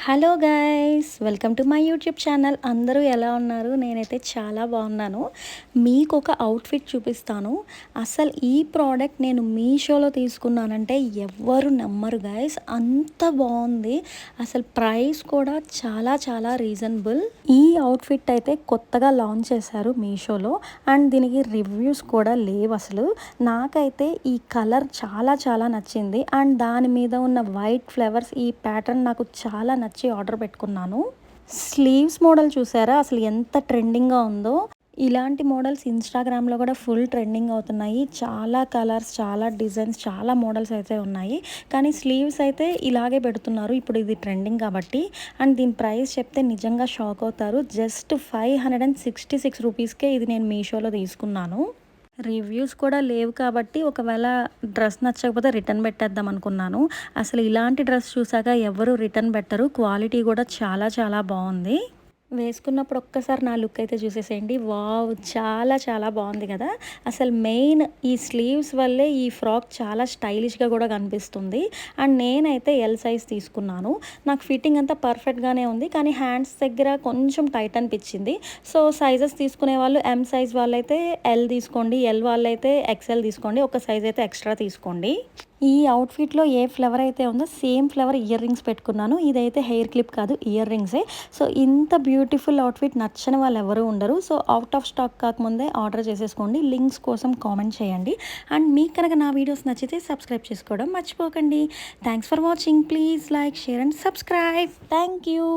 Hello guys, welcome to my YouTube channel. అందరూ ఎలా ఉన్నారు? నేనైతే చాలా బాగున్నాను. మీకు ఒక అవుట్ఫిట్ చూపిస్తాను. అసలు ఈ ప్రోడక్ట్ నేను మీషోలో తీసుకున్నానంటే ఎవ్వరు నమ్మరు గైస్, అంత బాగుంది. అసలు ప్రైస్ కూడా చాలా చాలా రీజనబుల్. ఈ అవుట్ఫిట్ అయితే కొత్తగా లాంచ్ చేశారు మీషోలో, అండ్ దీనికి రివ్యూస్ కూడా లేవు అసలు. నాకైతే ఈ కలర్ చాలా చాలా నచ్చింది, అండ్ దాని మీద ఉన్న వైట్ ఫ్లవర్స్, ఈ ప్యాటర్న్ నాకు చాలా నచ్చి ఆర్డర్ పెట్టుకున్నాను. స్లీవ్స్ మోడల్ చూసారా అసలు ఎంత ట్రెండింగ్గా ఉందో. ఇలాంటి మోడల్స్ ఇన్స్టాగ్రామ్లో కూడా ఫుల్ ట్రెండింగ్ అవుతున్నాయి. చాలా కలర్స్, చాలా డిజైన్స్, చాలా మోడల్స్ అయితే ఉన్నాయి. కానీ స్లీవ్స్ అయితే ఇలాగే పెడుతున్నారు ఇప్పుడు, ఇది ట్రెండింగ్ కాబట్టి. అండ్ దీని ప్రైస్ చెప్తే నిజంగా షాక్ అవుతారు. జస్ట్ 566 రూపీస్కే ఇది నేను మీషోలో తీసుకున్నాను. రివ్యూస్ కూడా లేవు కాబట్టి ఒకవేళ డ్రెస్ నచ్చకపోతే రిటర్న్ పెట్టేద్దాం అనుకున్నాను. అసలు ఇలాంటి డ్రెస్ చూసాక ఎవరు రిటర్న్ పెట్టరు. క్వాలిటీ కూడా చాలా చాలా బాగుంది. వేసుకున్నప్పుడు ఒక్కసారి నా లుక్ అయితే చూసేసేయండి. వావ్, చాలా చాలా బాగుంది కదా. అసలు మెయిన్ ఈ స్లీవ్స్ వల్లే ఈ ఫ్రాక్ చాలా స్టైలిష్గా కూడా కనిపిస్తుంది. అండ్ నేనైతే ఎల్ సైజ్ తీసుకున్నాను. నాకు ఫిట్టింగ్ అంతా పర్ఫెక్ట్గానే ఉంది, కానీ హ్యాండ్స్ దగ్గర కొంచెం టైట్ అనిపించింది. సో సైజెస్ తీసుకునే వాళ్ళు ఎం సైజ్ వాళ్ళైతే ఎల్ తీసుకోండి, ఎల్ వాళ్ళైతే ఎక్స్ఎల్ తీసుకోండి, ఒక సైజ్ అయితే ఎక్స్ట్రా తీసుకోండి. ఈ అవుట్ఫిట్లో ఏ ఫ్లవర్ అయితే ఉందో సేమ్ ఫ్లవర్ ఇయర్ రింగ్స్ పెట్టుకున్నాను. ఇదైతే హెయిర్ క్లిప్ కాదు, ఇయర్ రింగ్సే. సో ఇంత బ్యూటిఫుల్ అవుట్ఫిట్ నచ్చని వాళ్ళు ఎవరు ఉండరు. సో అవుట్ ఆఫ్ స్టాక్ కాకముందే ఆర్డర్ చేసేసుకోండి. లింక్స్ కోసం కామెంట్ చేయండి. అండ్ మీకు కనుక నా వీడియోస్ నచ్చితే సబ్స్క్రైబ్ చేసుకోవడం మర్చిపోకండి. Thanks for watching. Please like, share and subscribe. Thank you.